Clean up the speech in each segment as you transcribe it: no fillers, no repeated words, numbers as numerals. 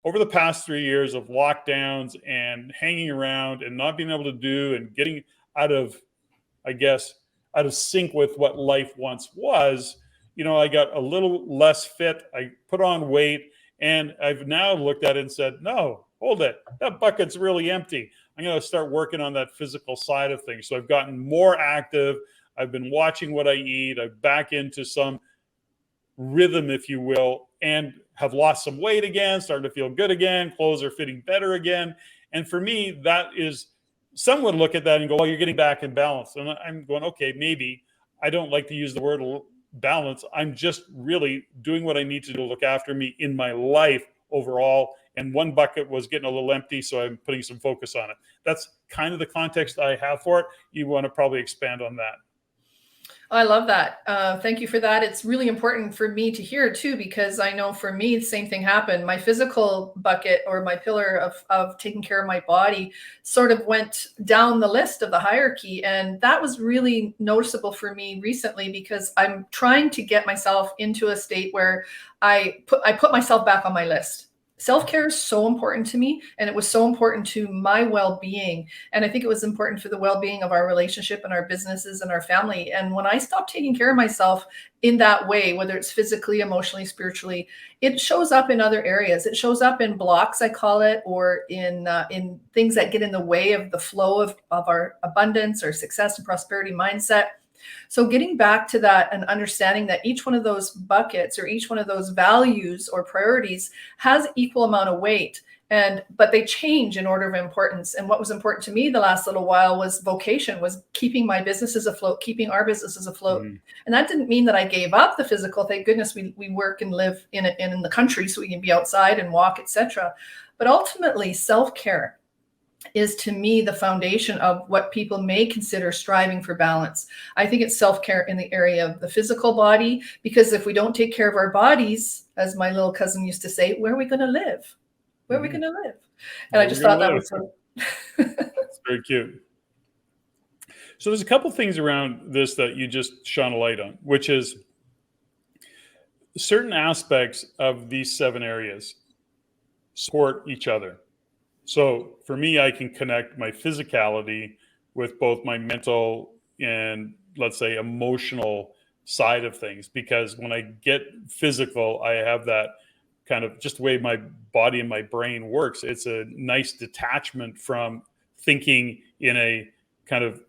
over the past 3 years of lockdowns and hanging around and not being able to do and getting out of, I guess, out of sync with what life once was, I got a little less fit. I put on weight, and I've now looked at it and said, no, hold it. That bucket's really empty. I'm going to start working on that physical side of things. So I've gotten more active. I've been watching what I eat. I'm back into some rhythm, if you will, and have lost some weight again, starting to feel good again. Clothes are fitting better again. And for me, that is, some would look at that and go, well, you're getting back in balance. And I'm going, okay, maybe. I don't like to use the word balance. I'm just really doing what I need to do to look after me in my life overall. And one bucket was getting a little empty, so I'm putting some focus on it. That's kind of the context I have for it. You want to probably expand on that. I love that. Thank you for that. It's really important for me to hear too, because I know for me, the same thing happened. My physical bucket, or my pillar of taking care of my body, sort of went down the list of the hierarchy. And that was really noticeable for me recently, because I'm trying to get myself into a state where I put myself back on my list. Self-care is so important to me, and it was so important to my well-being. And I think it was important for the well-being of our relationship and our businesses and our family. And when I stopped taking care of myself in that way, whether it's physically, emotionally, spiritually, it shows up in other areas. It shows up in blocks, I call it, or in things that get in the way of the flow of our abundance or success and prosperity mindset. So getting back to that and understanding that each one of those buckets or each one of those values or priorities has equal amount of weight, but they change in order of importance. And what was important to me the last little while was vocation, was keeping my businesses afloat, keeping our businesses afloat. Mm-hmm. And that didn't mean that I gave up the physical. Thank goodness we work and live in the country, so we can be outside and walk, etc. But ultimately, self-care is, to me, the foundation of what people may consider striving for balance. I think it's self-care in the area of the physical body, because if we don't take care of our bodies, as my little cousin used to say, where are we going to live? Where are we going to live? And I just thought that was so... It's very cute. So there's a couple things around this that you just shone a light on, which is certain aspects of these 7 areas support each other. So for me, I can connect my physicality with both my mental and, let's say, emotional side of things, because when I get physical, I have that kind of just the way my body and my brain works. It's a nice detachment from thinking in a kind of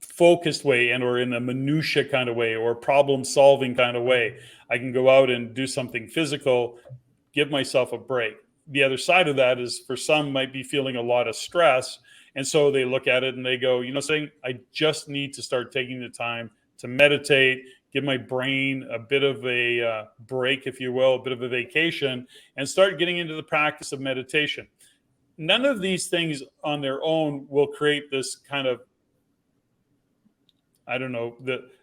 focused way and or in a minutia kind of way or problem solving kind of way. I can go out and do something physical, give myself a break. The other side of that is, for some, might be feeling a lot of stress. And so they look at it and they go, saying, I just need to start taking the time to meditate, give my brain a bit of a break, if you will, a bit of a vacation, and start getting into the practice of meditation. None of these things on their own will create this kind of,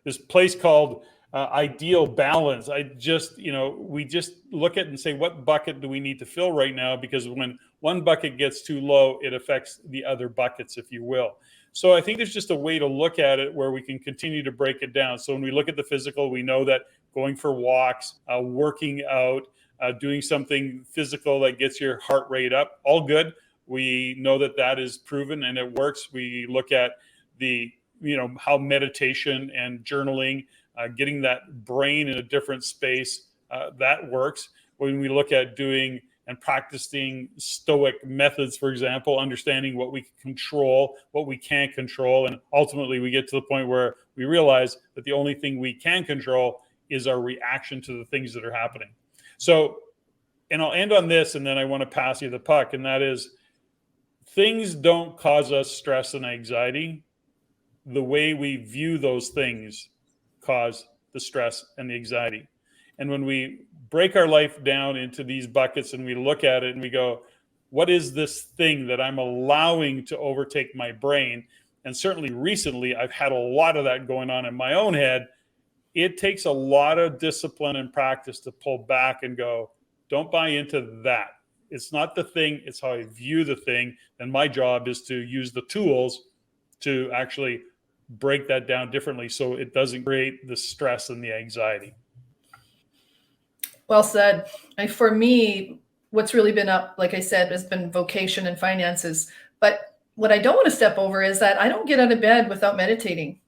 this place called ideal balance. We just look at it and say, what bucket do we need to fill right now? Because when one bucket gets too low, it affects the other buckets, if you will. So I think there's just a way to look at it where we can continue to break it down. So when we look at the physical, we know that going for walks, working out, doing something physical that gets your heart rate up, all good. We know that that is proven and it works. We look at how meditation and journaling, getting that brain in a different space, that works. When we look at doing and practicing stoic methods, for example, understanding what we can control, what we can't control, and ultimately we get to the point where we realize that the only thing we can control is our reaction to the things that are happening. So, and I'll end on this, and then I want to pass you the puck, and that is, things don't cause us stress and anxiety. The way we view those things cause the stress and the anxiety. And when we break our life down into these buckets and we look at it and we go, what is this thing that I'm allowing to overtake my brain? And certainly recently, I've had a lot of that going on in my own head. It takes a lot of discipline and practice to pull back and go, don't buy into that. It's not the thing, it's how I view the thing. And my job is to use the tools to actually break that down differently so it doesn't create the stress and the anxiety. Well said. For me, what's really been up, like I said, has been vocation and finances. But what I don't want to step over is that I don't get out of bed without meditating.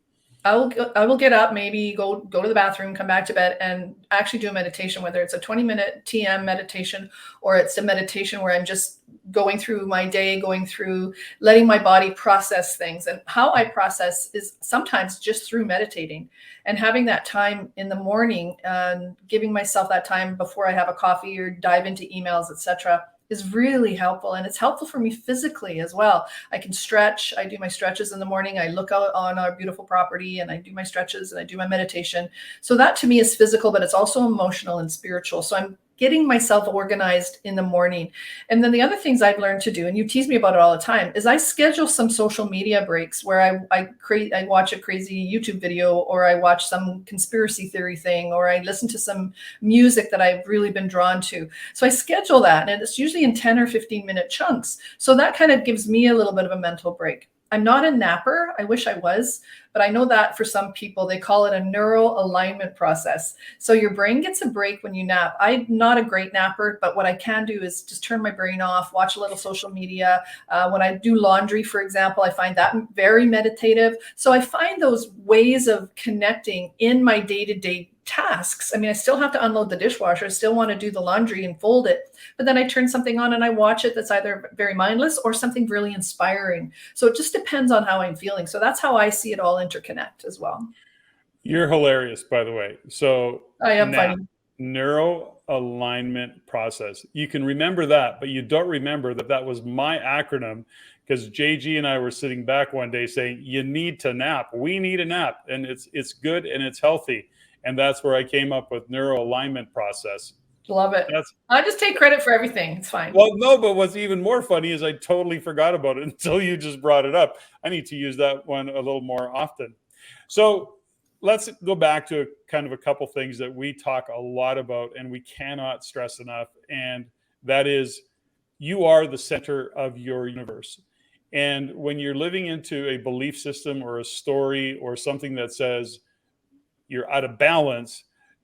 I will get up, maybe go to the bathroom, come back to bed, and actually do a meditation, whether it's a 20-minute TM meditation or it's a meditation where I'm just going through my day, going through letting my body process things. And how I process is sometimes just through meditating and having that time in the morning and giving myself that time before I have a coffee or dive into emails, etc., is really helpful. And it's helpful for me physically as well. I can stretch. I do my stretches in the morning. I look out on our beautiful property and I do my stretches and I do my meditation. So that to me is physical, but it's also emotional and spiritual. So I'm getting myself organized in the morning. And then the other things I've learned to do, and you tease me about it all the time, is I schedule some social media breaks where I watch a crazy YouTube video, or I watch some conspiracy theory thing, or I listen to some music that I've really been drawn to. So I schedule that, and it's usually in 10 or 15-minute chunks. So that kind of gives me a little bit of a mental break. I'm not a napper. I wish I was, but I know that for some people, they call it a neural alignment process. So your brain gets a break when you nap. I'm not a great napper, but what I can do is just turn my brain off, watch a little social media. When I do laundry, for example, I find that very meditative. So I find those ways of connecting in my day-to-day tasks. I mean, I still have to unload the dishwasher. I still want to do the laundry and fold it, but then I turn something on and I watch it that's either very mindless or something really inspiring. So it just depends on how I'm feeling. So that's how I see it all interconnect as well. You're hilarious, by the way. So I am now, funny. neuro alignment process. You can remember that, but you don't remember that that was my acronym, because JG and I were sitting back one day saying, you need to nap. We need a nap, and it's good and it's healthy. And that's where I came up with neuro alignment process. Love it. I just take credit for everything. It's fine. Well, no, but what's even more funny is I totally forgot about it until you just brought it up. I need to use that one a little more often. So let's go back to kind of a couple things that we talk a lot about and we cannot stress enough. And that is, you are the center of your universe. And when you're living into a belief system or a story or something that says you're out of balance,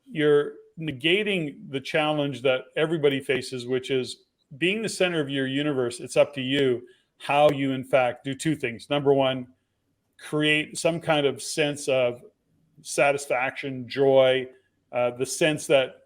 you're negating the challenge that everybody faces, which is being the center of your universe. It's up to you how you, in fact, do two things. Number one, create some kind of sense of satisfaction, joy, the sense that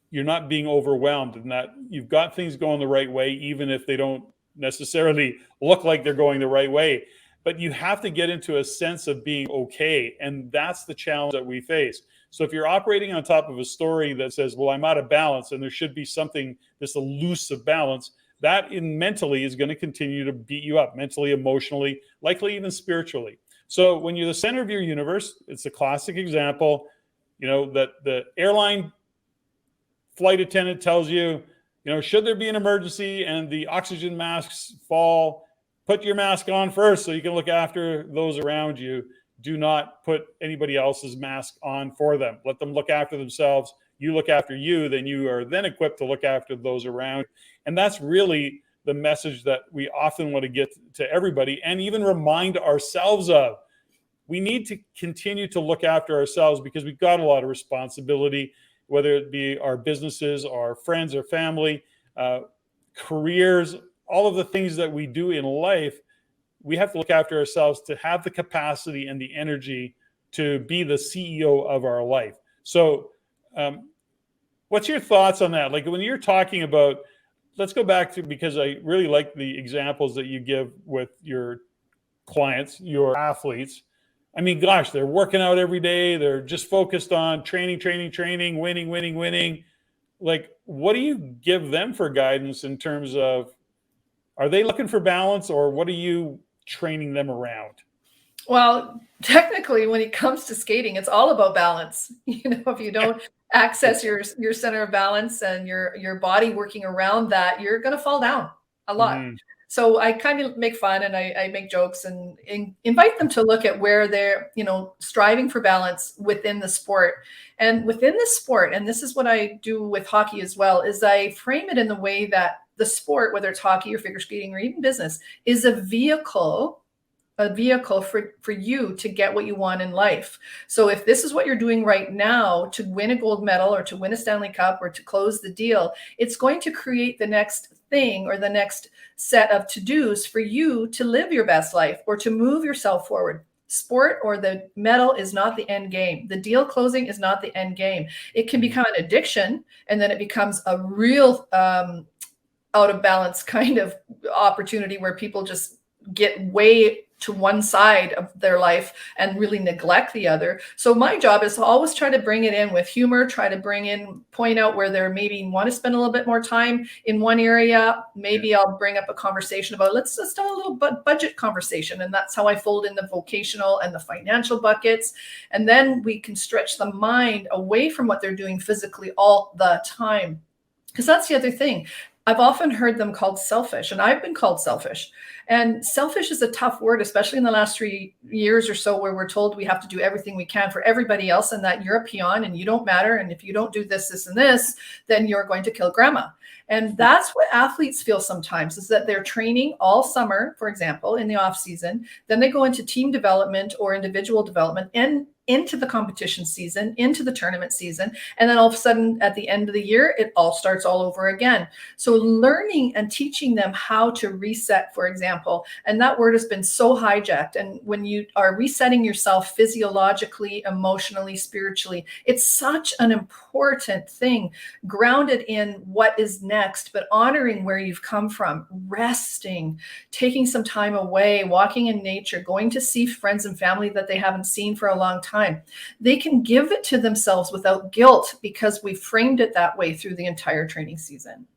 you're not being overwhelmed and that you've got things going the right way, even if they don't necessarily look like they're going the right way. But you have to get into a sense of being okay. And that's the challenge that we face. So if you're operating on top of a story that says, well, I'm out of balance and there should be something, this elusive balance, that mentally is going to continue to beat you up, mentally, emotionally, likely even spiritually. So when you're the center of your universe, it's a classic example, that the airline flight attendant tells you, should there be an emergency and the oxygen masks fall, put your mask on first so you can look after those around you. Do not put anybody else's mask on for them. Let them look after themselves. You look after you, then you are then equipped to look after those around. And that's really the message that we often want to get to everybody and even remind ourselves of. We need to continue to look after ourselves because we've got a lot of responsibility, whether it be our businesses, our friends, our family, careers, all of the things that we do in life. We have to look after ourselves to have the capacity and the energy to be the CEO of our life. So what's your thoughts on that? Like when you're talking about, let's go back to, because I really like the examples that you give with your clients, your athletes. I mean, gosh, they're working out every day. They're just focused on training, winning. Like, what do you give them for guidance in terms of, are they looking for balance, or what are you training them around? Well, technically, when it comes to skating, it's all about balance. If you don't access your center of balance and your body working around that, you're going to fall down a lot. Mm-hmm. So I kind of make fun and I make jokes and invite them to look at where they're, striving for balance within the sport. And within the sport, and this is what I do with hockey as well, is I frame it in the way that the sport, whether it's hockey or figure skating or even business, is a vehicle a vehicle for you to get what you want in life. So if this is what you're doing right now to win a gold medal or to win a Stanley Cup or to close the deal, it's going to create the next thing or the next set of to-dos for you to live your best life or to move yourself forward. Sport or the medal is not the end game. The deal closing is not the end game. It can become an addiction, and then it becomes a real out of balance kind of opportunity where people just get way to one side of their life and really neglect the other. So my job is to always try to bring it in with humor, try to point out where they're maybe want to spend a little bit more time in one area. Maybe I'll bring up a conversation about, let's just have a little budget conversation. And that's how I fold in the vocational and the financial buckets. And then we can stretch the mind away from what they're doing physically all the time. Because that's the other thing. I've often heard them called selfish, and I've been called selfish. And selfish is a tough word, especially in the last 3 years or so, where we're told we have to do everything we can for everybody else and that you're a peon and you don't matter. And if you don't do this, this, and this, then you're going to kill grandma. And that's what athletes feel sometimes, is that they're training all summer, for example, in the off season. Then they go into team development or individual development and into the competition season, into the tournament season. And then all of a sudden at the end of the year, it all starts all over again. So learning and teaching them how to reset, for example, and that word has been so hijacked. And when you are resetting yourself physiologically, emotionally, spiritually, it's such an important thing, grounded in what is next, but honoring where you've come from, resting, taking some time away, walking in nature, going to see friends and family that they haven't seen for a long time. They can give it to themselves without guilt because we framed it that way through the entire training season.